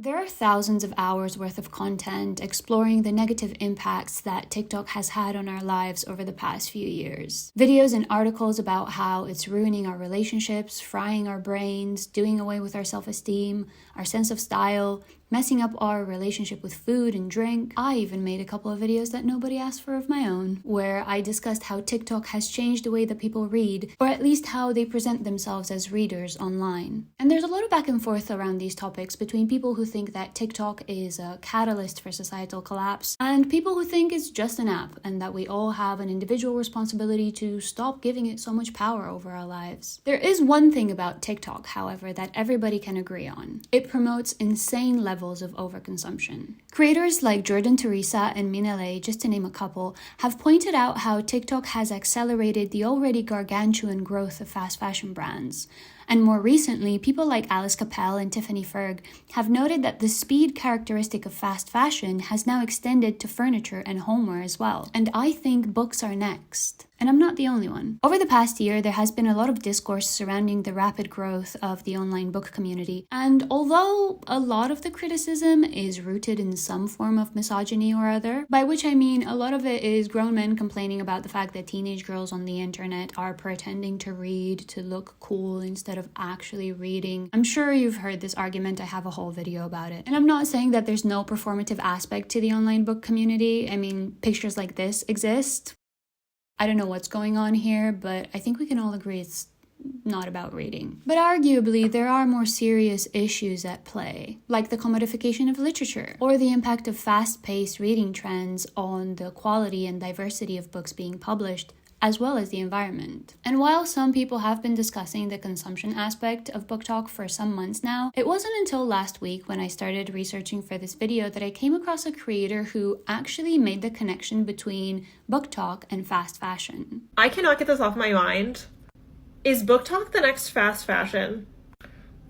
There are thousands of hours worth of content exploring the negative impacts that TikTok has had on our lives over the past few years. Videos and articles about how it's ruining our relationships, frying our brains, doing away with our self-esteem, our sense of style, messing up our relationship with food and drink. I even made a couple of videos that nobody asked for of my own, where I discussed how TikTok has changed the way that people read, or at least how they present themselves as readers online. And there's a lot of back and forth around these topics between people who think that TikTok is a catalyst for societal collapse, and people who think it's just an app, and that we all have an individual responsibility to stop giving it so much power over our lives. There is one thing about TikTok, however, that everybody can agree on. It promotes insane levels of overconsumption. Creators like Jordan Teresa and Minale, just to name a couple, have pointed out how TikTok has accelerated the already gargantuan growth of fast fashion brands. And more recently, people like Alice Capel and Tiffany Ferg have noted that the speed characteristic of fast fashion has now extended to furniture and homeware as well. And I think books are next. And I'm not the only one. Over the past year, there has been a lot of discourse surrounding the rapid growth of the online book community. And although a lot of the criticism is rooted in some form of misogyny or other, by which I mean a lot of it is grown men complaining about the fact that teenage girls on the internet are pretending to read to look cool instead of actually reading. I'm sure you've heard this argument. I have a whole video about it. And I'm not saying that there's no performative aspect to the online book community. I mean, pictures like this exist. I don't know what's going on here, but I think we can all agree it's not about reading. But arguably, there are more serious issues at play, like the commodification of literature, or the impact of fast-paced reading trends on the quality and diversity of books being published, as well as the environment. And while some people have been discussing the consumption aspect of BookTok for some months now, it wasn't until last week when I started researching for this video that I came across a creator who actually made the connection between BookTok and fast fashion. I cannot get this off my mind. Is BookTok the next fast fashion?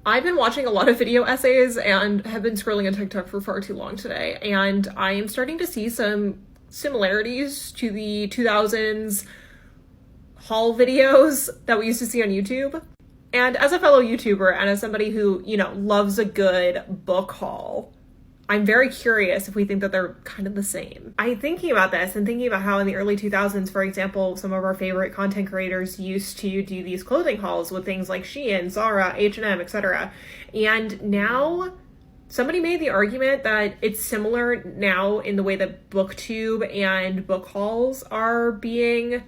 I've been watching a lot of video essays and have been scrolling on TikTok for far too long today, and I am starting to see some similarities to the 2000s haul videos that we used to see on YouTube. And as a fellow YouTuber and as somebody who, loves a good book haul, I'm very curious if we think that they're kind of the same. I'm thinking about this and thinking about how in the early 2000s, for example, some of our favorite content creators used to do these clothing hauls with things like Shein, Zara, H&M, etc. And now somebody made the argument that it's similar now in the way that BookTube and book hauls are being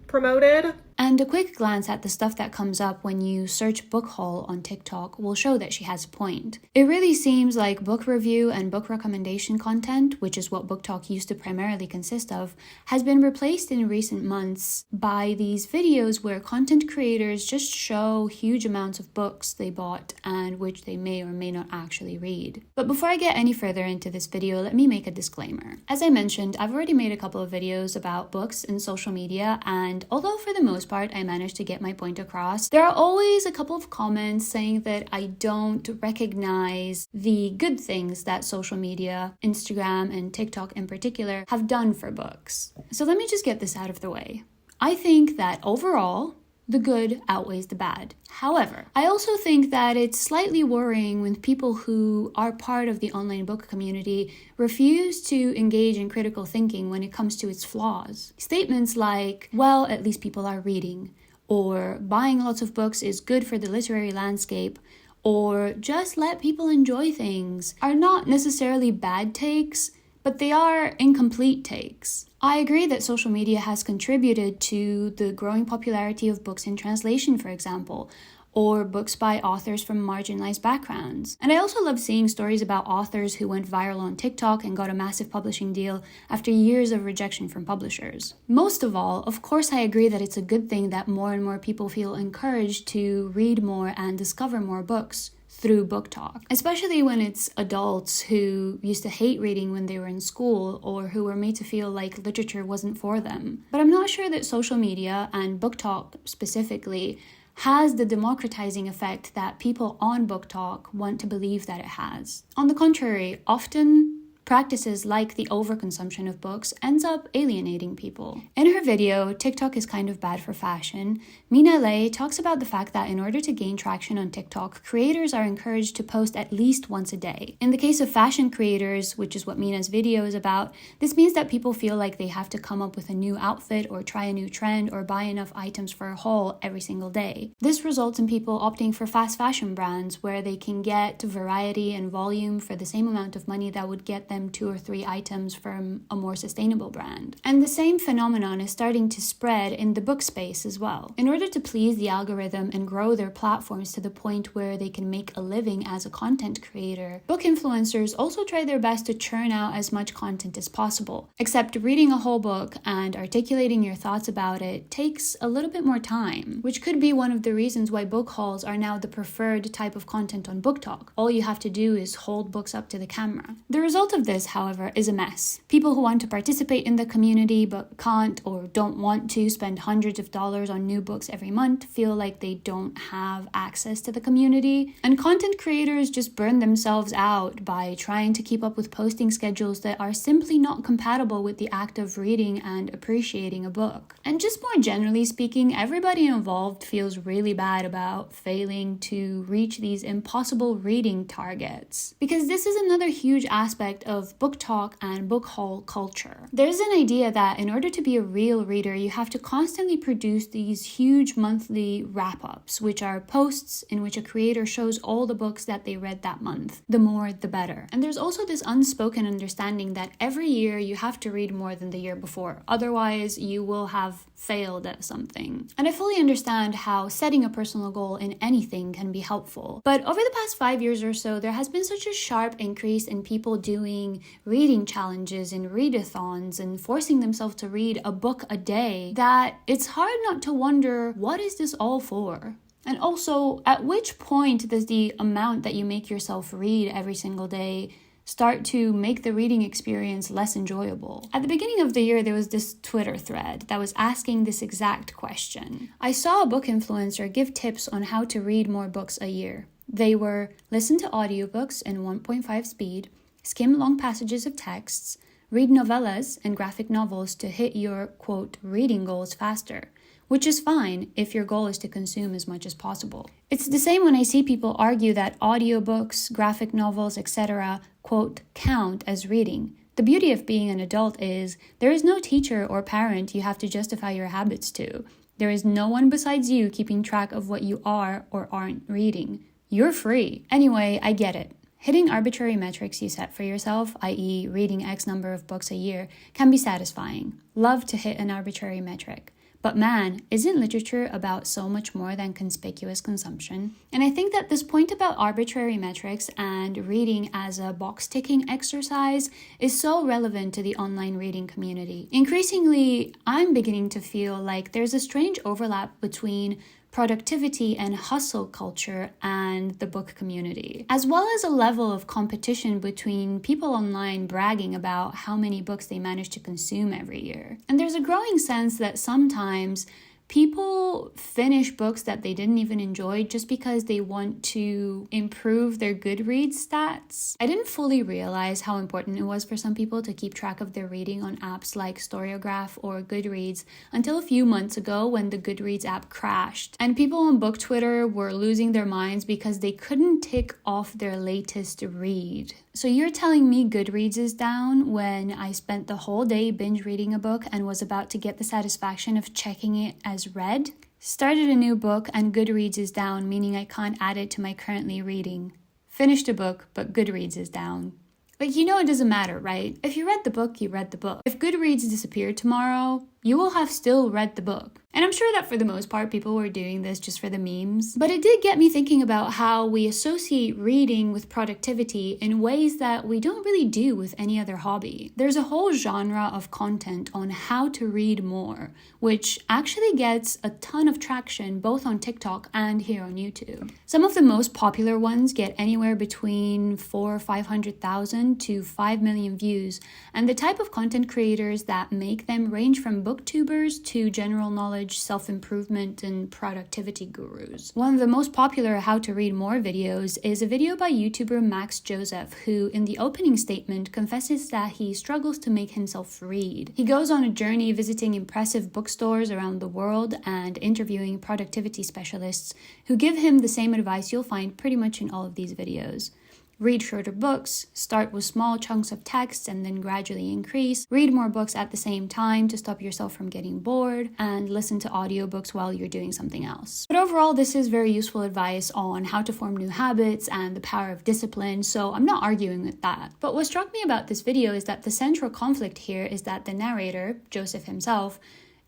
promoted. And a quick glance at the stuff that comes up when you search book haul on TikTok will show that she has a point. It really seems like book review and book recommendation content, which is what BookTok used to primarily consist of, has been replaced in recent months by these videos where content creators just show huge amounts of books they bought and which they may or may not actually read. But before I get any further into this video, let me make a disclaimer. As I mentioned, I've already made a couple of videos about books and social media, and although for the most part I managed to get my point across, there are always a couple of comments saying that I don't recognize the good things that social media, Instagram and TikTok in particular, have done for books. So let me just get this out of the way. I think that overall, the good outweighs the bad. However, I also think that it's slightly worrying when people who are part of the online book community refuse to engage in critical thinking when it comes to its flaws. Statements like, well, at least people are reading, or buying lots of books is good for the literary landscape, or just let people enjoy things, are not necessarily bad takes, but they are incomplete takes. I agree that social media has contributed to the growing popularity of books in translation, for example, or books by authors from marginalized backgrounds. And I also love seeing stories about authors who went viral on TikTok and got a massive publishing deal after years of rejection from publishers. Most of all, of course, I agree that it's a good thing that more and more people feel encouraged to read more and discover more books through BookTok, especially when it's adults who used to hate reading when they were in school or who were made to feel like literature wasn't for them. But I'm not sure that social media, and BookTok specifically, has the democratizing effect that people on BookTok want to believe that it has. On the contrary, often practices like the overconsumption of books ends up alienating people. In her video, TikTok is kind of bad for fashion, Mina Lay talks about the fact that in order to gain traction on TikTok, creators are encouraged to post at least once a day. In the case of fashion creators, which is what Mina's video is about, this means that people feel like they have to come up with a new outfit or try a new trend or buy enough items for a haul every single day. This results in people opting for fast fashion brands where they can get variety and volume for the same amount of money that would get them 2 or 3 items from a more sustainable brand. And the same phenomenon is starting to spread in the book space as well. In order to please the algorithm and grow their platforms to the point where they can make a living as a content creator, book influencers also try their best to churn out as much content as possible. Except reading a whole book and articulating your thoughts about it takes a little bit more time, which could be one of the reasons why book hauls are now the preferred type of content on BookTok. All you have to do is hold books up to the camera. The result of this, however, is a mess. People who want to participate in the community but can't or don't want to spend hundreds of dollars on new books every month feel like they don't have access to the community, and content creators just burn themselves out by trying to keep up with posting schedules that are simply not compatible with the act of reading and appreciating a book. And just more generally speaking, everybody involved feels really bad about failing to reach these impossible reading targets, because this is another huge aspect of BookTok and book haul culture. There's an idea that in order to be a real reader, you have to constantly produce these huge monthly wrap-ups, which are posts in which a creator shows all the books that they read that month. The more, the better. And there's also this unspoken understanding that every year you have to read more than the year before. Otherwise, you will have failed at something. And I fully understand how setting a personal goal in anything can be helpful. But over the past 5 years or so, there has been such a sharp increase in people doing reading challenges and readathons and forcing themselves to read a book a day that it's hard not to wonder, what is this all for? And also, at which point does the amount that you make yourself read every single day start to make the reading experience less enjoyable? At the beginning of the year, there was this Twitter thread that was asking this exact question. I saw a book influencer give tips on how to read more books a year. They were listen to audiobooks in 1.5 speed, skim long passages of texts, read novellas and graphic novels to hit your, quote, reading goals faster, which is fine if your goal is to consume as much as possible. It's the same when I see people argue that audiobooks, graphic novels, etc., quote, count as reading. The beauty of being an adult is there is no teacher or parent you have to justify your habits to. There is no one besides you keeping track of what you are or aren't reading. You're free. Anyway, I get it. Hitting arbitrary metrics you set for yourself, i.e. reading X number of books a year, can be satisfying. Love to hit an arbitrary metric. But man, isn't literature about so much more than conspicuous consumption? And I think that this point about arbitrary metrics and reading as a box-ticking exercise is so relevant to the online reading community. Increasingly, I'm beginning to feel like there's a strange overlap between productivity and hustle culture and the book community, as well as a level of competition between people online bragging about how many books they manage to consume every year. And there's a growing sense that sometimes people finish books that they didn't even enjoy just because they want to improve their Goodreads stats. I didn't fully realize how important it was for some people to keep track of their reading on apps like Storygraph or Goodreads until a few months ago when the Goodreads app crashed. And people on book Twitter were losing their minds because they couldn't tick off their latest read. So you're telling me Goodreads is down when I spent the whole day binge reading a book and was about to get the satisfaction of checking it as read? Started a new book and Goodreads is down, meaning I can't add it to my currently reading. Finished a book, but Goodreads is down. Like, you know it doesn't matter, right? If you read the book, you read the book. If Goodreads disappeared tomorrow, you will have still read the book. And I'm sure that for the most part, people were doing this just for the memes. But it did get me thinking about how we associate reading with productivity in ways that we don't really do with any other hobby. There's a whole genre of content on how to read more, which actually gets a ton of traction both on TikTok and here on YouTube. Some of the most popular ones get anywhere between 400,000 or 500,000 to 5 million views, and the type of content creators that make them range from booktubers to general knowledge, self-improvement, and productivity gurus. One of the most popular How to Read More videos is a video by YouTuber Max Joseph, who in the opening statement confesses that he struggles to make himself read. He goes on a journey visiting impressive bookstores around the world and interviewing productivity specialists who give him the same advice you'll find pretty much in all of these videos. Read shorter books, start with small chunks of text and then gradually increase, read more books at the same time to stop yourself from getting bored, and listen to audiobooks while you're doing something else. But overall, this is very useful advice on how to form new habits and the power of discipline, so I'm not arguing with that. But what struck me about this video is that the central conflict here is that the narrator, Joseph himself,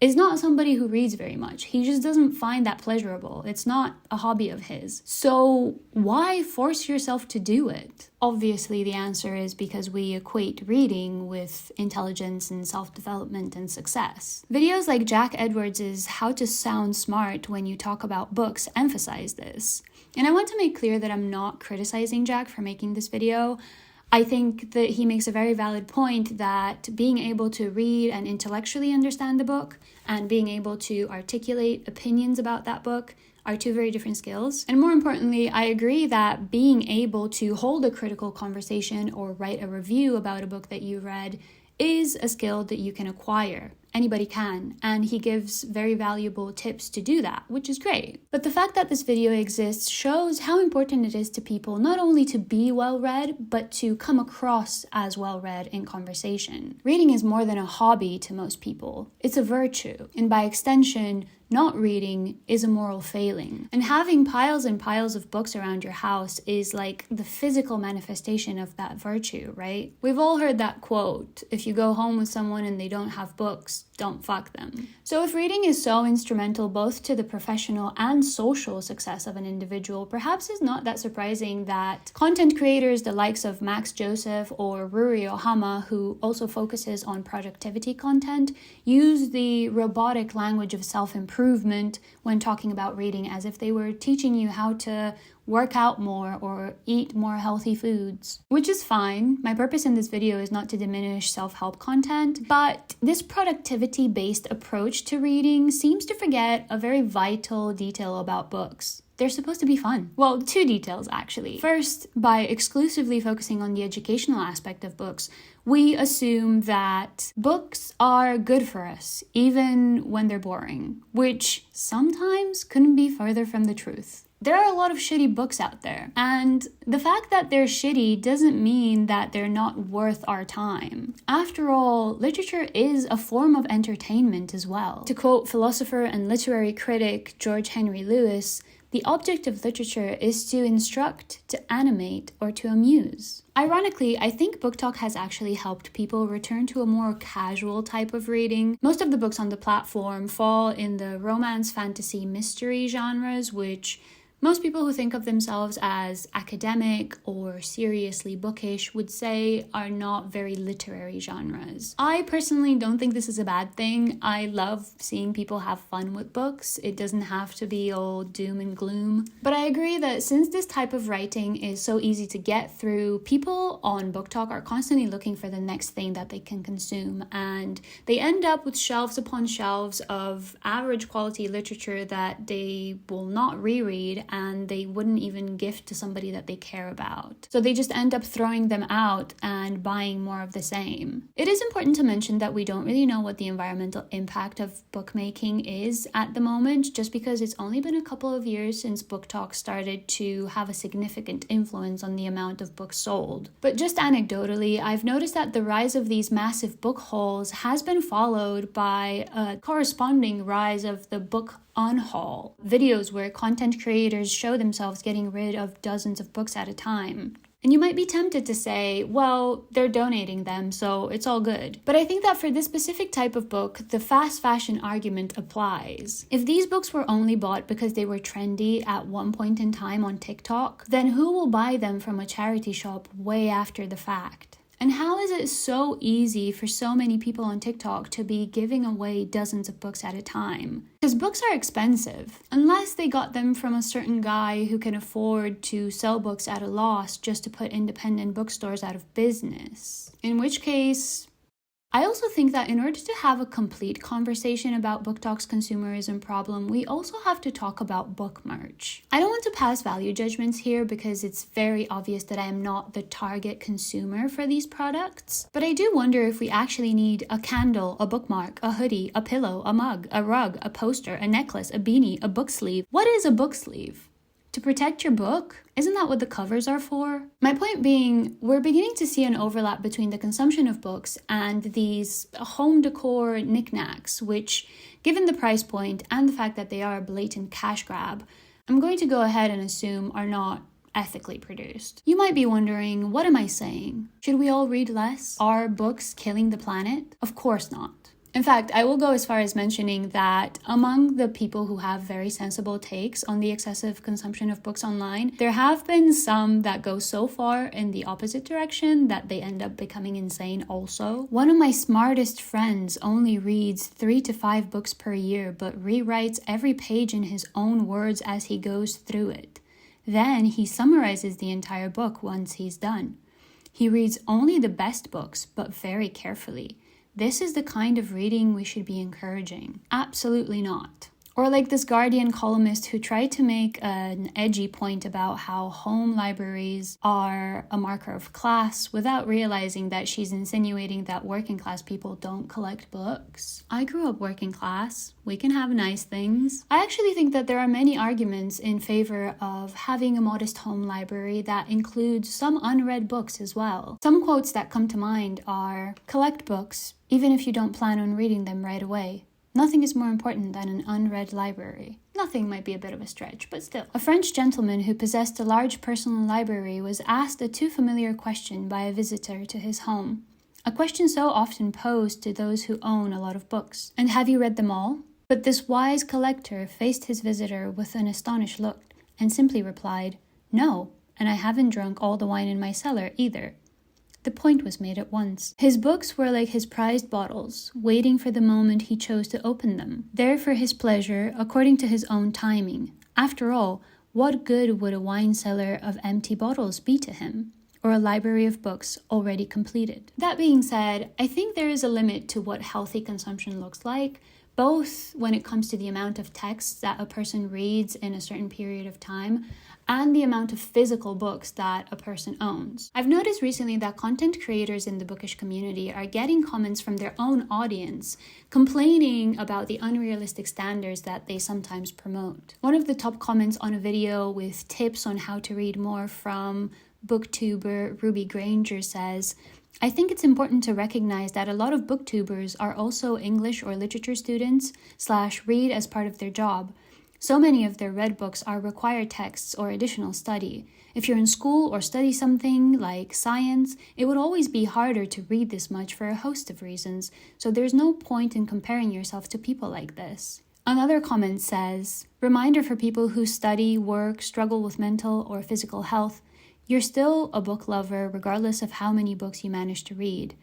is not somebody who reads very much. He just doesn't find that pleasurable. It's not a hobby of his. So why force yourself to do it? Obviously, the answer is because we equate reading with intelligence and self-development and success. Videos like Jack Edwards' How to Sound Smart When You Talk About Books emphasize this. And I want to make clear that I'm not criticizing Jack for making this video. I think that he makes a very valid point that being able to read and intellectually understand the book and being able to articulate opinions about that book are two very different skills. And more importantly, I agree that being able to hold a critical conversation or write a review about a book that you read is a skill that you can acquire. Anybody can, and he gives very valuable tips to do that, which is great. But the fact that this video exists shows how important it is to people not only to be well-read, but to come across as well-read in conversation. Reading is more than a hobby to most people. It's a virtue, and by extension, not reading is a moral failing. And having piles and piles of books around your house is like the physical manifestation of that virtue, right? We've all heard that quote, if you go home with someone and they don't have books, don't fuck them. So if reading is so instrumental both to the professional and social success of an individual, perhaps it's not that surprising that content creators the likes of Max Joseph or Ruri Ohama, who also focuses on productivity content, use the robotic language of self-improvement when talking about reading as if they were teaching you how to work out more or eat more healthy foods. Which is fine. My purpose in this video is not to diminish self-help content, but this productivity-based approach to reading seems to forget a very vital detail about books. They're supposed to be fun. Well, two details actually. First, by exclusively focusing on the educational aspect of books, we assume that books are good for us, even when they're boring, which sometimes couldn't be further from the truth. There are a lot of shitty books out there, and the fact that they're shitty doesn't mean that they're not worth our time. After all, literature is a form of entertainment as well. To quote philosopher and literary critic George Henry Lewis, the object of literature is to instruct, to animate, or to amuse. Ironically, I think BookTok has actually helped people return to a more casual type of reading. Most of the books on the platform fall in the romance, fantasy, mystery genres, which most people who think of themselves as academic or seriously bookish would say are not very literary genres. I personally don't think this is a bad thing. I love seeing people have fun with books. It doesn't have to be all doom and gloom. But I agree that since this type of writing is so easy to get through, people on BookTok are constantly looking for the next thing that they can consume, and they end up with shelves upon shelves of average quality literature that they will not reread and they wouldn't even gift to somebody that they care about. So they just end up throwing them out and buying more of the same. It is important to mention that we don't really know what the environmental impact of bookmaking is at the moment, just because it's only been a couple of years since BookTok started to have a significant influence on the amount of books sold. But just anecdotally, I've noticed that the rise of these massive book hauls has been followed by a corresponding rise of the book unhaul, videos where content creators show themselves getting rid of dozens of books at a time. And you might be tempted to say, well, they're donating them, so it's all good. But I think that for this specific type of book, the fast fashion argument applies. If these books were only bought because they were trendy at one point in time on TikTok, then who will buy them from a charity shop way after the fact? And how is it so easy for so many people on TikTok to be giving away dozens of books at a time? Because books are expensive, unless they got them from a certain guy who can afford to sell books at a loss just to put independent bookstores out of business. In which case, I also think that in order to have a complete conversation about BookTok's consumerism problem, we also have to talk about book merch. I don't want to pass value judgments here because it's very obvious that I am not the target consumer for these products, but I do wonder if we actually need a candle, a bookmark, a hoodie, a pillow, a mug, a rug, a poster, a necklace, a beanie, a book sleeve. What is a book sleeve? To protect your book? Isn't that what the covers are for? My point being, we're beginning to see an overlap between the consumption of books and these home decor knickknacks, which, given the price point and the fact that they are a blatant cash grab, I'm going to go ahead and assume are not ethically produced. You might be wondering, what am I saying? Should we all read less? Are books killing the planet? Of course not. In fact, I will go as far as mentioning that among the people who have very sensible takes on the excessive consumption of books online, there have been some that go so far in the opposite direction that they end up becoming insane also. One of my smartest friends only reads 3 to 5 books per year, but rewrites every page in his own words as he goes through it. Then he summarizes the entire book once he's done. He reads only the best books, but very carefully. This is the kind of reading we should be encouraging. Absolutely not. Or like this Guardian columnist who tried to make an edgy point about how home libraries are a marker of class without realizing that she's insinuating that working class people don't collect books. I grew up working class. We can have nice things. I actually think that there are many arguments in favor of having a modest home library that includes some unread books as well. Some quotes that come to mind are, "Collect books, even if you don't plan on reading them right away. Nothing is more important than an unread library." Nothing might be a bit of a stretch, but still. A French gentleman who possessed a large personal library was asked a too familiar question by a visitor to his home. A question so often posed to those who own a lot of books. "And have you read them all?" But this wise collector faced his visitor with an astonished look and simply replied, "No, and I haven't drunk all the wine in my cellar either." The point was made at once. His books were like his prized bottles, waiting for the moment he chose to open them, there for his pleasure, according to his own timing. After all, what good would a wine cellar of empty bottles be to him, or a library of books already completed? That being said, I think there is a limit to what healthy consumption looks like, both when it comes to the amount of text that a person reads in a certain period of time, and the amount of physical books that a person owns. I've noticed recently that content creators in the bookish community are getting comments from their own audience complaining about the unrealistic standards that they sometimes promote. One of the top comments on a video with tips on how to read more from booktuber Ruby Granger says, "I think it's important to recognize that a lot of booktubers are also English or literature students / read as part of their job. So many of their read books are required texts or additional study. If you're in school or study something like science, it would always be harder to read this much for a host of reasons, so there's no point in comparing yourself to people like this." Another comment says, "Reminder for people who study, work, struggle with mental or physical health, you're still a book lover regardless of how many books you manage to read."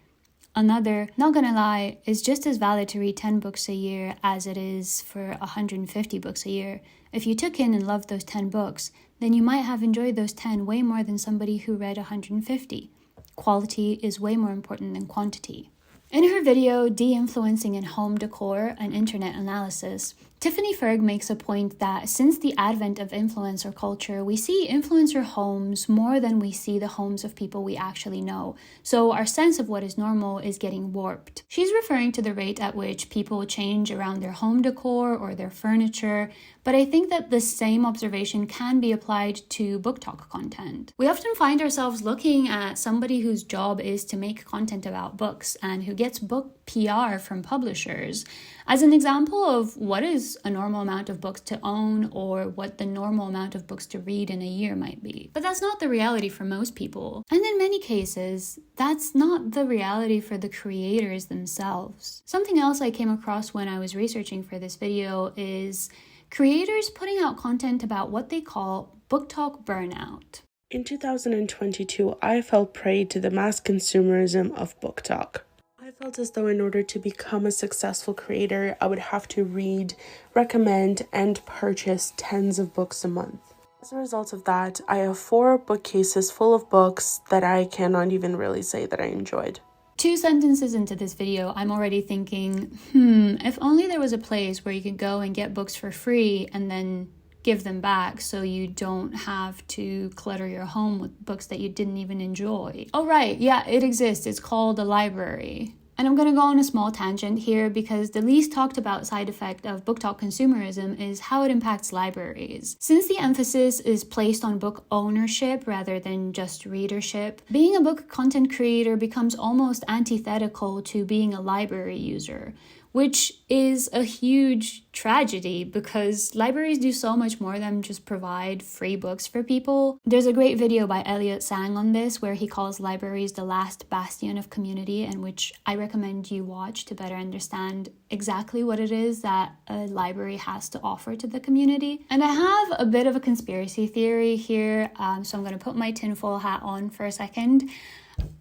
Another, "Not gonna lie, it's just as valid to read 10 books a year as it is for 150 books a year. If you took in and loved those 10 books, then you might have enjoyed those 10 way more than somebody who read 150. Quality is way more important than quantity." In her video, De-Influencing in Home Decor and Internet Analysis, Tiffany Ferg makes a point that since the advent of influencer culture, we see influencer homes more than we see the homes of people we actually know. So our sense of what is normal is getting warped. She's referring to the rate at which people change around their home decor or their furniture, but I think that the same observation can be applied to BookTok content. We often find ourselves looking at somebody whose job is to make content about books and who gets book PR from publishers as an example of what is a normal amount of books to own or what the normal amount of books to read in a year might be. But that's not the reality for most people. And in many cases, that's not the reality for the creators themselves. Something else I came across when I was researching for this video is creators putting out content about what they call BookTok burnout. In 2022, I fell prey to the mass consumerism of BookTok. I felt as though in order to become a successful creator, I would have to read, recommend, and purchase tens of books a month. As a result of that, I have 4 bookcases full of books that I cannot even really say that I enjoyed. 2 sentences into this video, I'm already thinking, if only there was a place where you could go and get books for free and then give them back so you don't have to clutter your home with books that you didn't even enjoy. Oh right, yeah, it exists. It's called a library. And I'm going to go on a small tangent here because the least talked about side effect of BookTok consumerism is how it impacts libraries. Since the emphasis is placed on book ownership rather than just readership, being a book content creator becomes almost antithetical to being a library user, which is a huge tragedy because libraries do so much more than just provide free books for people. There's a great video by Elliot Sang on this where he calls libraries the last bastion of community, and which I recommend you watch to better understand exactly what it is that a library has to offer to the community. And I have a bit of a conspiracy theory here, so I'm going to put my tinfoil hat on for a second.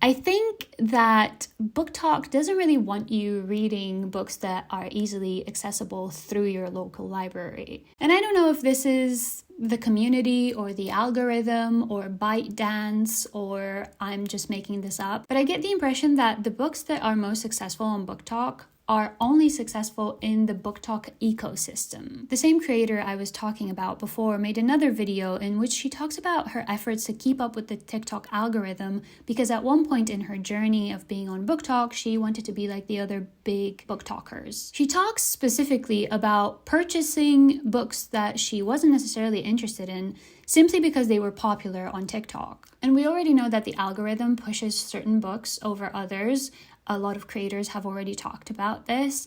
I think that BookTok doesn't really want you reading books that are easily accessible through your local library. And I don't know if this is the community or the algorithm or ByteDance or I'm just making this up, but I get the impression that the books that are most successful on BookTok are only successful in the BookTok ecosystem. The same creator I was talking about before made another video in which she talks about her efforts to keep up with the TikTok algorithm because at one point in her journey of being on BookTok, she wanted to be like the other big BookTokers. She talks specifically about purchasing books that she wasn't necessarily interested in simply because they were popular on TikTok. And we already know that the algorithm pushes certain books over others. A lot of creators have already talked about this,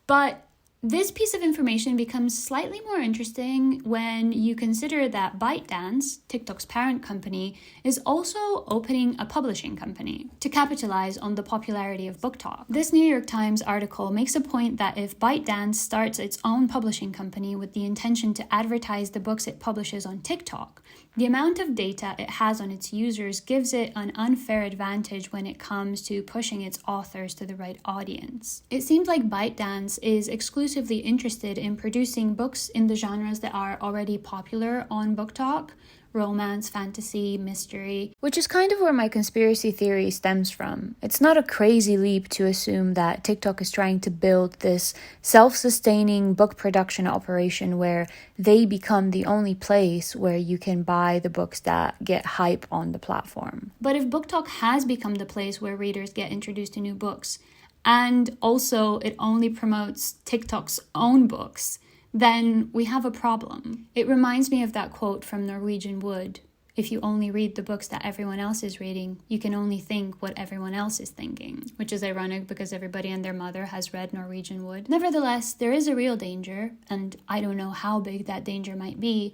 but this piece of information becomes slightly more interesting when you consider that ByteDance, TikTok's parent company, is also opening a publishing company to capitalize on the popularity of BookTok. This New York Times article makes a point that if ByteDance starts its own publishing company with the intention to advertise the books it publishes on TikTok, the amount of data it has on its users gives it an unfair advantage when it comes to pushing its authors to the right audience. It seems like ByteDance is exclusively interested in producing books in the genres that are already popular on BookTok: romance, fantasy, mystery, which is kind of where my conspiracy theory stems from. It's not a crazy leap to assume that TikTok is trying to build this self-sustaining book production operation where they become the only place where you can buy the books that get hype on the platform. But if BookTok has become the place where readers get introduced to new books, and also it only promotes TikTok's own books, then we have a problem. It reminds me of that quote from Norwegian Wood: if you only read the books that everyone else is reading, you can only think what everyone else is thinking. Which is ironic because everybody and their mother has read Norwegian Wood. Nevertheless, there is a real danger, and I don't know how big that danger might be,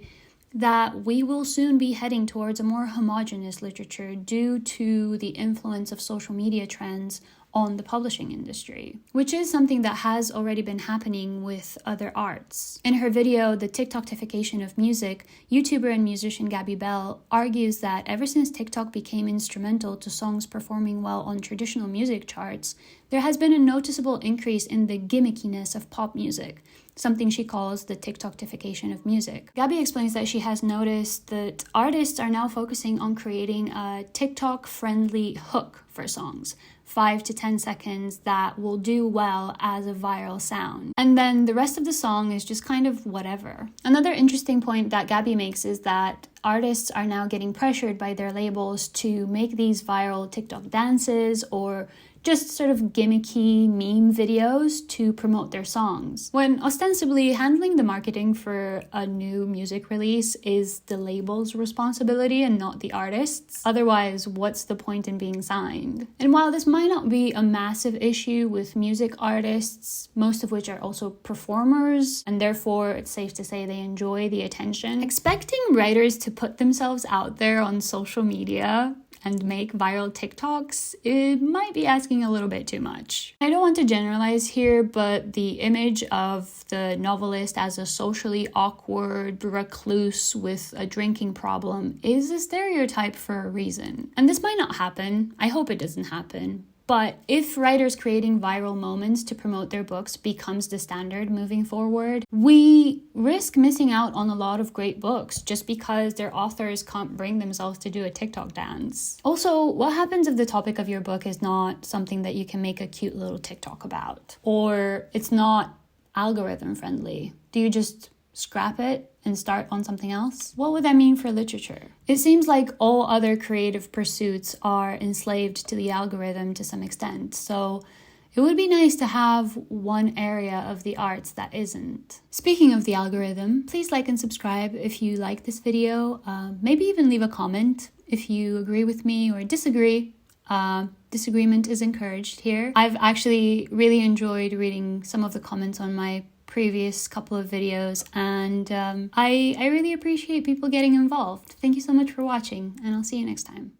that we will soon be heading towards a more homogeneous literature due to the influence of social media trends on the publishing industry, which is something that has already been happening with other arts. In her video, The TikTokification of Music, YouTuber and musician Gabby Bell argues that ever since TikTok became instrumental to songs performing well on traditional music charts, there has been a noticeable increase in the gimmickiness of pop music, something she calls the TikTokification of music. Gabby explains that she has noticed that artists are now focusing on creating a TikTok-friendly hook for songs, 5 to 10 seconds, that will do well as a viral sound. And then the rest of the song is just kind of whatever. Another interesting point that Gabby makes is that artists are now getting pressured by their labels to make these viral TikTok dances or just sort of gimmicky meme videos to promote their songs, when ostensibly handling the marketing for a new music release is the label's responsibility and not the artist's. Otherwise, what's the point in being signed? And while this might not be a massive issue with music artists, most of which are also performers, and therefore it's safe to say they enjoy the attention, expecting writers to put themselves out there on social media and make viral TikToks, it might be asking a little bit too much. I don't want to generalize here, but the image of the novelist as a socially awkward recluse with a drinking problem is a stereotype for a reason. And this might not happen. I hope it doesn't happen. But if writers creating viral moments to promote their books becomes the standard moving forward, we risk missing out on a lot of great books just because their authors can't bring themselves to do a TikTok dance. Also, what happens if the topic of your book is not something that you can make a cute little TikTok about? Or it's not algorithm friendly? Do you just scrap it and start on something else? What would that mean for literature? It seems like all other creative pursuits are enslaved to the algorithm to some extent, so it would be nice to have one area of the arts that isn't. Speaking of the algorithm, please like and subscribe if you like this video. Maybe even leave a comment if you agree with me or disagree. Disagreement is encouraged here. I've actually really enjoyed reading some of the comments on my previous couple of videos, and I really appreciate people getting involved. Thank you so much for watching, and I'll see you next time.